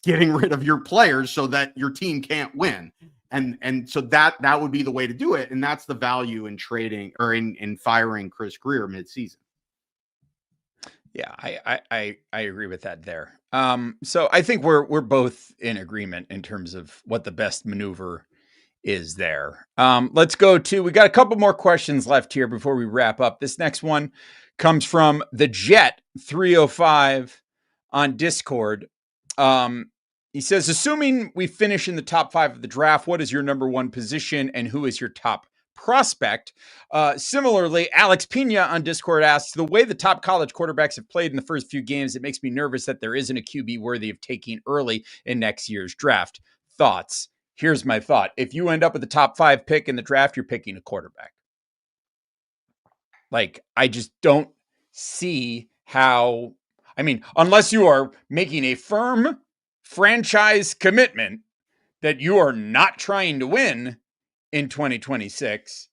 getting rid of your players so that your team can't win. And so that would be the way to do it. And that's the value in trading or in firing Chris Greer midseason. Yeah, I agree with that there. So I think we're both in agreement in terms of what the best maneuver is there. Let's go to, we got a couple more questions left here before we wrap up. This next one comes from the Jet 305 on Discord. He says, assuming we finish in the top 5 of the draft, what is your number 1 position and who is your top prospect? Similarly, Alex Pina on Discord asks, the way the top college quarterbacks have played in the first few games, it makes me nervous that there isn't a QB worthy of taking early in next year's draft. Thoughts? Here's my thought. If you end up with the top 5 pick in the draft, you're picking a quarterback. I just don't see how, unless you are making a firm franchise commitment that you are not trying to win in 2026,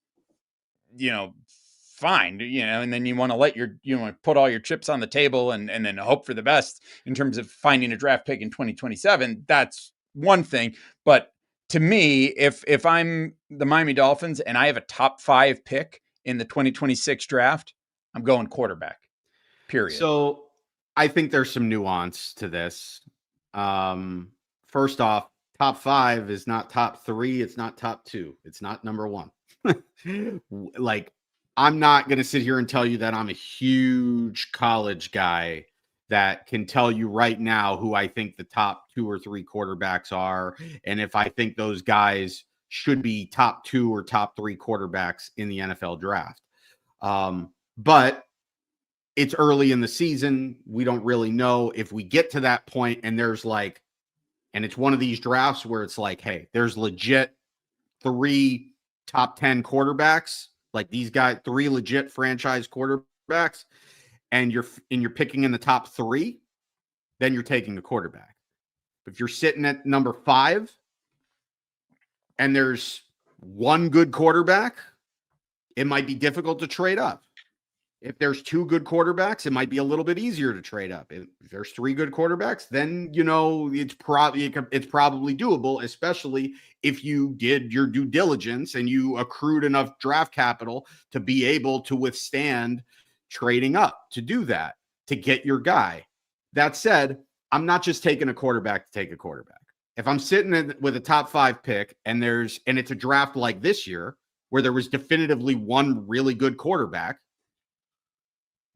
fine, and then you want to put all your chips on the table and then hope for the best in terms of finding a draft pick in 2027. That's one thing. But to me, if I'm the Miami Dolphins and I have a top 5 pick in the 2026 draft, I'm going quarterback. period. So I think there's some nuance to this. First off, top 5 is not top 3. It's not top 2. It's not number 1. Like, I'm not going to sit here and tell you that I'm a huge college guy that can tell you right now who I think the top 2 or 3 quarterbacks are, and if I think those guys should be top 2 or top 3 quarterbacks in the NFL draft. But it's early in the season. We don't really know if we get to that point and there's like, and it's one of these drafts where it's like, hey, there's legit 3 top 10 quarterbacks, like these guys, 3 legit franchise quarterbacks, and you're picking in the top 3, then you're taking a quarterback. If you're sitting at number 5 and there's one good quarterback, it might be difficult to trade up. If there's 2 good quarterbacks, it might be a little bit easier to trade up. If there's 3 good quarterbacks, then it's probably doable, especially if you did your due diligence and you accrued enough draft capital to be able to withstand trading up to do that, to get your guy. That said, I'm not just taking a quarterback to take a quarterback. If I'm sitting with a top 5 pick and it's a draft like this year where there was definitively one really good quarterback,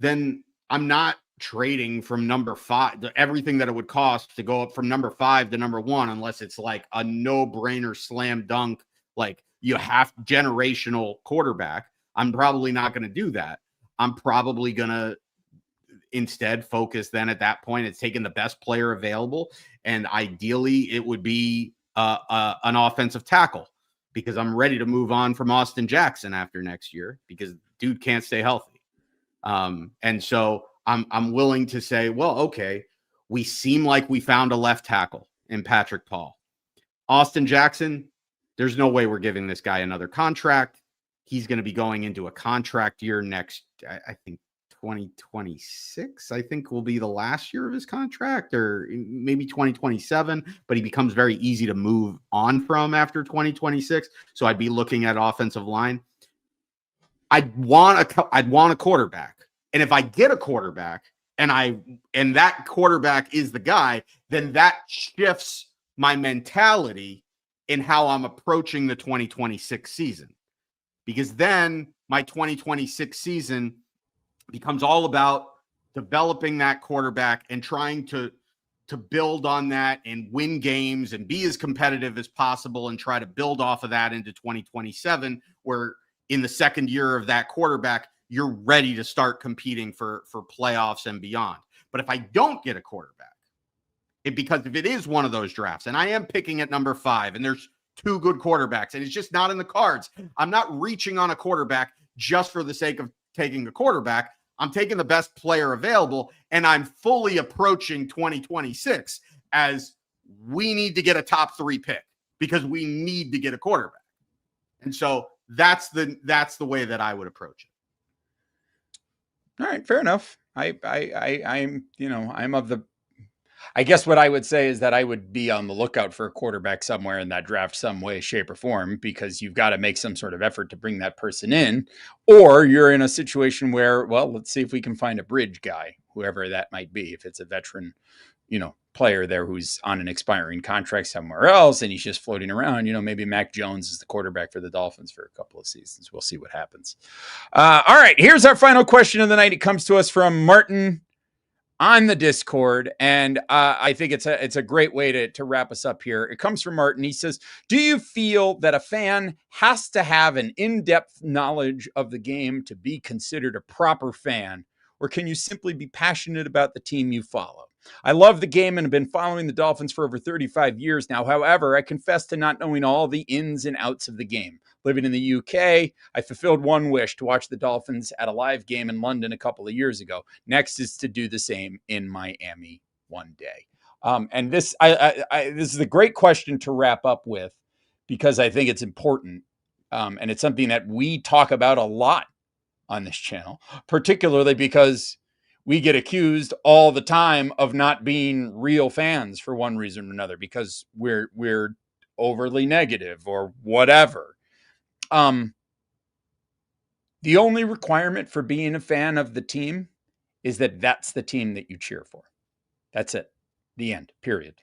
then I'm not trading from number 5, everything that it would cost to go up from number 5 to number 1, unless it's like a no-brainer slam dunk, like you have generational quarterback. I'm probably not going to do that. I'm probably going to instead focus then at that point. It's taking the best player available. And ideally it would be an offensive tackle, because I'm ready to move on from Austin Jackson after next year, because dude can't stay healthy. And so I'm willing to say, well, okay, we seem like we found a left tackle in Patrick Paul. Austin Jackson, there's no way we're giving this guy another contract. He's going to be going into a contract year next, I think 2026, I think will be the last year of his contract, or maybe 2027, but he becomes very easy to move on from after 2026. So I'd be looking at offensive line. I'd want a quarterback. And if I get a quarterback and that quarterback is the guy, then that shifts my mentality in how I'm approaching the 2026 season. Because then my 2026 season becomes all about developing that quarterback and trying to build on that and win games and be as competitive as possible and try to build off of that into 2027, where in the second year of that quarterback, you're ready to start competing for playoffs and beyond. But if I don't get a quarterback, because if it is one of those drafts, and I am picking at number 5, and there's 2 good quarterbacks, and it's just not in the cards, I'm not reaching on a quarterback just for the sake of taking a quarterback. I'm taking the best player available, and I'm fully approaching 2026 as we need to get a top 3 pick because we need to get a quarterback. And so that's the way that I would approach it. All right, fair enough. I'm of the, I guess what I would say is that I would be on the lookout for a quarterback somewhere in that draft, some way, shape, or form, because you've got to make some sort of effort to bring that person in, or you're in a situation where, well, let's see if we can find a bridge guy, whoever that might be. If it's a veteran, player there who's on an expiring contract somewhere else and he's just floating around, maybe Mac Jones is the quarterback for the Dolphins for a couple of seasons. We'll see what happens. All right, here's our final question of the night. It comes to us from Martin on the Discord, and I think it's a great way to wrap us up here. It comes from Martin. He says, do you feel that a fan has to have an in-depth knowledge of the game to be considered a proper fan, or can you simply be passionate about the team you follow? I love the game and have been following the Dolphins for over 35 years now. However, I confess to not knowing all the ins and outs of the game. Living in the UK, I fulfilled one wish to watch the Dolphins at a live game in London a couple of years ago. Next is to do the same in Miami one day. And this is a great question to wrap up with, because I think it's important. And it's something that we talk about a lot on this channel, particularly because we get accused all the time of not being real fans for one reason or another, because we're overly negative or whatever. The only requirement for being a fan of the team is that that's the team that you cheer for. That's it. The end, period.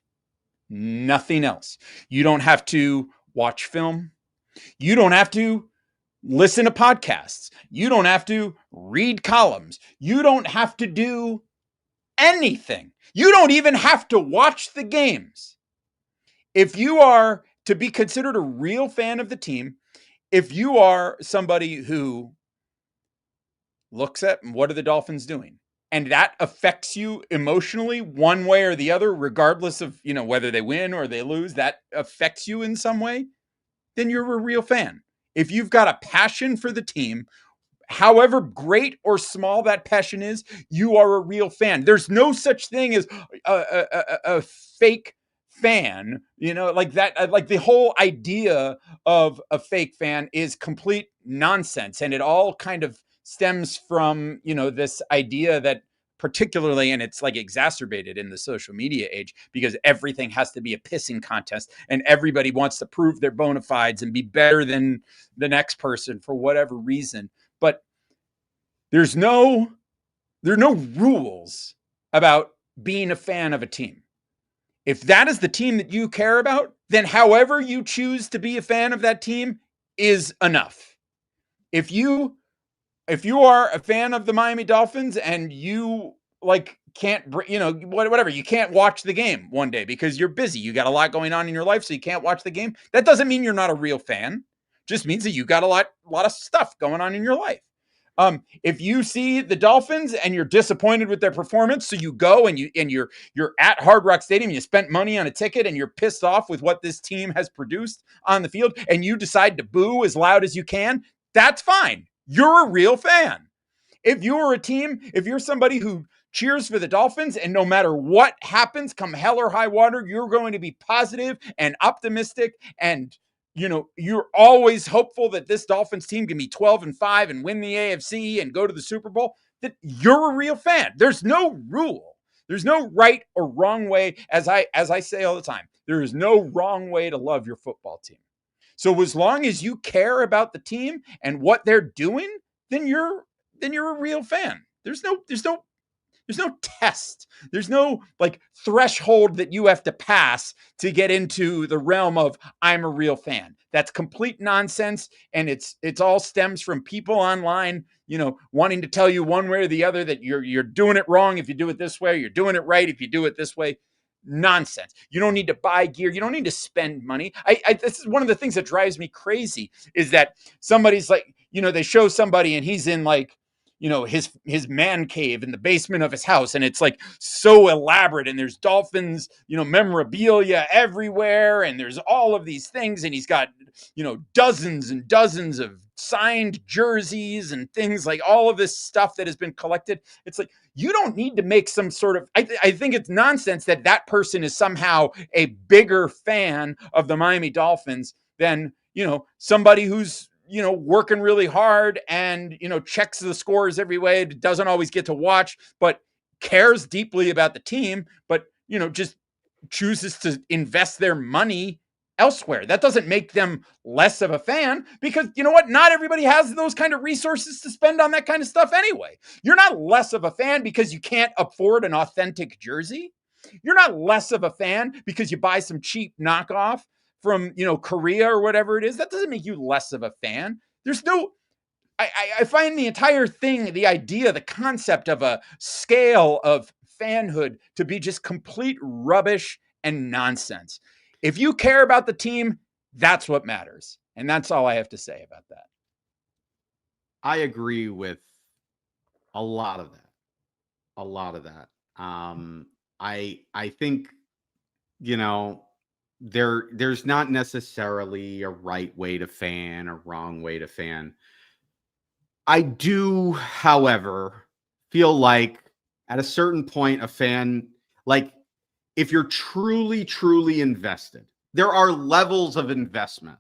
Nothing else. You don't have to watch film. You don't have to listen to podcasts. You don't have to read columns. You don't have to do anything. You don't even have to watch the games. If you are to be considered a real fan of the team, if you are somebody who looks at what are the Dolphins doing, and that affects you emotionally one way or the other, regardless of, whether they win or they lose, that affects you in some way, then you're a real fan. If you've got a passion for the team, however great or small that passion is, you are a real fan. There's no such thing as a fake fan, like that. Like the whole idea of a fake fan is complete nonsense. And it all kind of stems from, this idea that particularly, and it's like exacerbated in the social media age, because everything has to be a pissing contest and everybody wants to prove their bona fides and be better than the next person for whatever reason. But there's no rules about being a fan of a team. If that is the team that you care about, then however you choose to be a fan of that team is enough. If you are a fan of the Miami Dolphins and you can't, whatever, you can't watch the game one day because you're busy, you got a lot going on in your life, so you can't watch the game. That doesn't mean you're not a real fan. Just means that you got a lot of stuff going on in your life. If you see the Dolphins and you're disappointed with their performance, so you go and you're at Hard Rock Stadium, you spent money on a ticket and you're pissed off with what this team has produced on the field, and you decide to boo as loud as you can, that's fine. You're a real fan. If you're somebody who cheers for the Dolphins, and no matter what happens, come hell or high water, you're going to be positive and optimistic, and you're always hopeful that this Dolphins team can be 12-5 and win the AFC and go to the Super Bowl, that you're a real fan. There's no rule. There's no right or wrong way. As I say all the time, there is no wrong way to love your football team. So as long as you care about the team and what they're doing, then you're a real fan. There's no test. There's no threshold that you have to pass to get into the realm of I'm a real fan. That's complete nonsense. And it's all stems from people online, wanting to tell you one way or the other that you're doing it wrong if you do it this way, you're doing it right if you do it this way. Nonsense. You don't need to buy gear. You don't need to spend money. This is one of the things that drives me crazy, is that somebody's they show somebody and he's in his man cave in the basement of his house, and it's so elaborate, and there's Dolphins, memorabilia everywhere, and there's all of these things, and he's got, dozens and dozens of signed jerseys and things, all of this stuff that has been collected. It's you don't need to make some sort of, I think it's nonsense that person is somehow a bigger fan of the Miami Dolphins than, somebody who's, working really hard and, checks the scores every way, doesn't always get to watch, but cares deeply about the team, but, just chooses to invest their money elsewhere. That doesn't make them less of a fan, because you know what? Not everybody has those kind of resources to spend on that kind of stuff anyway. You're not less of a fan because you can't afford an authentic jersey. You're not less of a fan because you buy some cheap knockoff from, Korea or whatever it is. That doesn't make you less of a fan. There's no, I find the entire thing, the idea, the concept of a scale of fanhood to be just complete rubbish and nonsense. If you care about the team, that's what matters. And that's all I have to say about that. I agree with a lot of that. I think, there's not necessarily a right way to fan, a wrong way to fan. I do, however, feel like at a certain point, a fan, if you're truly, truly invested, there are levels of investment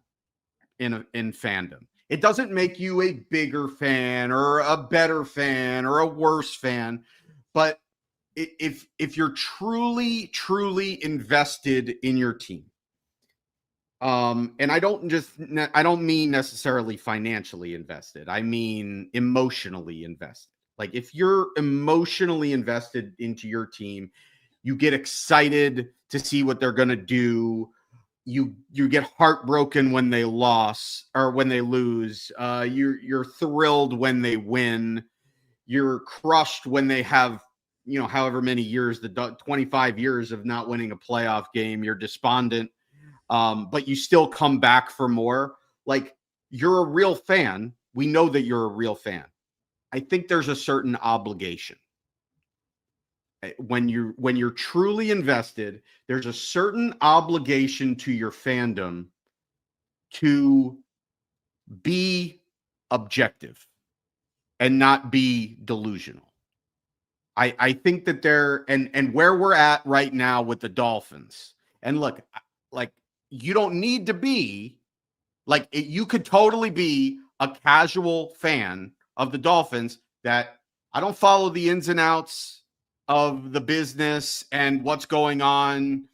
in fandom. It doesn't make you a bigger fan or a better fan or a worse fan, but if you're truly, truly invested in your team, and I don't mean necessarily financially invested, I mean emotionally invested. Like if you're emotionally invested into your team, you get excited to see what they're going to do. You get heartbroken when they lose. You're thrilled when they win. You're crushed when they have, however many years, the 25 years of not winning a playoff game. You're despondent, but you still come back for more. Like, you're a real fan. We know that you're a real fan. I think there's a certain obligation. When you're truly invested, there's a certain obligation to your fandom to be objective and not be delusional. I think that and where we're at right now with the Dolphins, and look, like, you don't need to be like, you could totally be a casual fan of the Dolphins that I don't follow the ins and outs of the business and what's going on,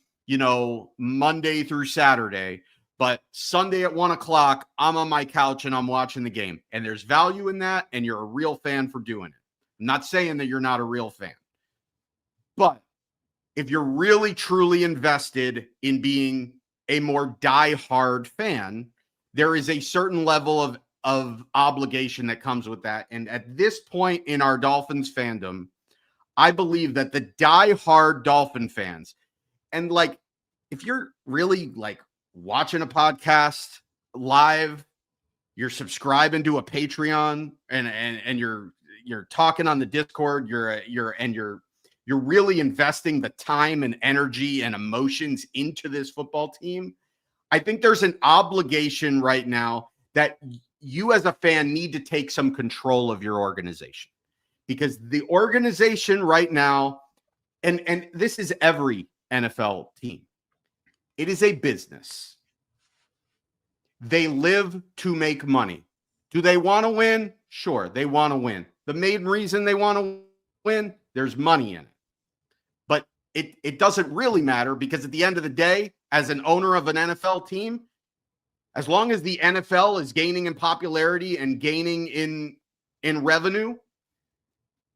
Monday through Saturday. But Sunday at 1:00, I'm on my couch and I'm watching the game. And there's value in that. And you're a real fan for doing it. I'm not saying that you're not a real fan. But if you're really, truly invested in being a more diehard fan, there is a certain level of obligation that comes with that. And at this point in our Dolphins fandom, I believe that the diehard Dolphin fans, and like, if you're really like watching a podcast live, you're subscribing to a Patreon, and you're talking on the Discord, you're really investing the time and energy and emotions into this football team. I think there's an obligation right now that you as a fan need to take some control of your organization, because the organization right now, and this is every NFL team, it is a business. They live to make money. Do they want to win? Sure, they want to win. The main reason they want to win, there's money in it. But it doesn't really matter, because at the end of the day, as an owner of an NFL team, as long as the NFL is gaining in popularity and gaining in revenue,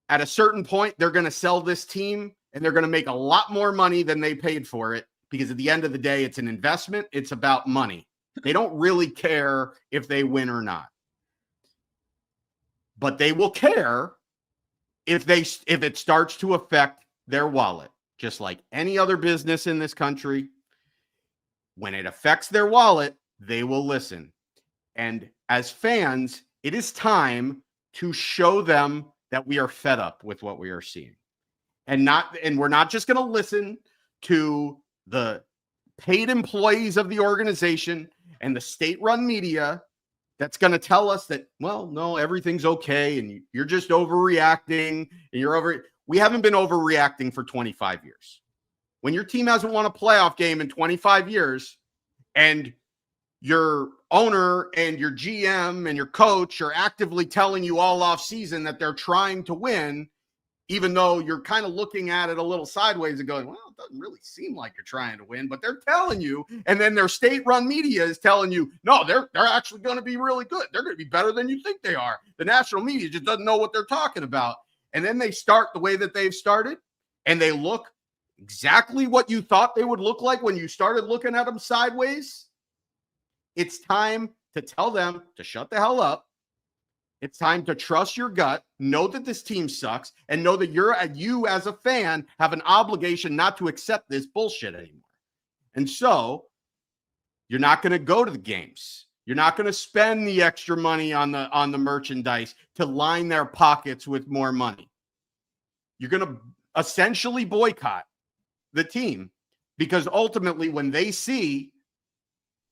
at a certain point, they're going to sell this team and they're going to make a lot more money than they paid for it, because at the end of the day, it's an investment. It's about money. They don't really care if they win or not. But they will care if it starts to affect their wallet, just like any other business in this country. When it affects their wallet, they will listen. And as fans, it is time to show them that we are fed up with what we are seeing. And we're not just going to listen to the paid employees of the organization and the state-run media that's going to tell us that, well, no, everything's okay and you're just overreacting and we haven't been overreacting for 25 years. When your team hasn't won a playoff game in 25 years and your owner and your GM and your coach are actively telling you all off season that they're trying to win, even though you're kind of looking at it a little sideways and going, well, it doesn't really seem like you're trying to win, but they're telling you, and then their state-run media is telling you, no, they're actually going to be really good. They're going to be better than you think they are. The national media just doesn't know what they're talking about. And then they start the way that they've started, and they look exactly what you thought they would look like when you started looking at them sideways. It's time to tell them to shut the hell up. It's time to trust your gut, know that this team sucks, and know that you as a fan have an obligation not to accept this bullshit anymore. And so you're not going to go to the games. You're not going to spend the extra money on the merchandise to line their pockets with more money. You're going to essentially boycott the team, because ultimately when they see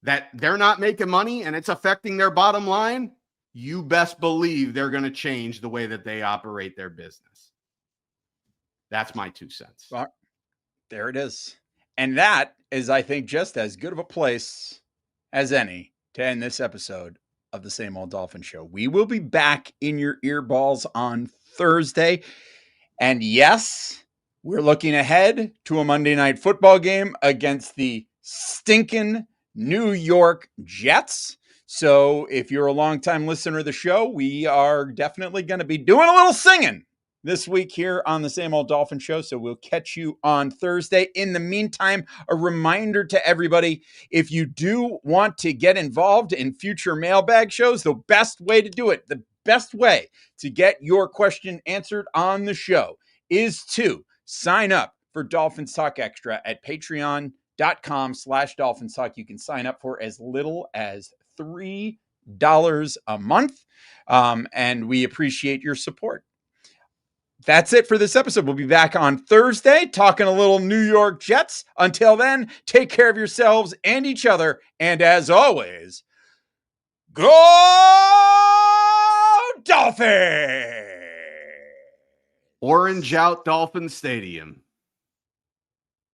that they're not making money and it's affecting their bottom line, you best believe they're going to change the way that they operate their business. That's my 2 cents. Well, there it is. And that is, I think, just as good of a place as any to end this episode of the Same Old Dolphin Show. We will be back in your earballs on Thursday. And yes, we're looking ahead to a Monday night football game against the stinking New York Jets. So if you're a longtime listener of the show, we are definitely going to be doing a little singing this week here on the Same Old Dolphin Show. So we'll catch you on Thursday. In the meantime, a reminder to everybody, if you do want to get involved in future mailbag shows, the best way to do it, the best way to get your question answered on the show is to sign up for Dolphins Talk Extra at patreon.com/Dolphins Talk. You can sign up for as little as $3 a month. And we appreciate your support. That's it for this episode. We'll be back on Thursday talking a little New York Jets. Until then, take care of yourselves and each other. And as always, go Dolphins! Orange out Dolphin Stadium.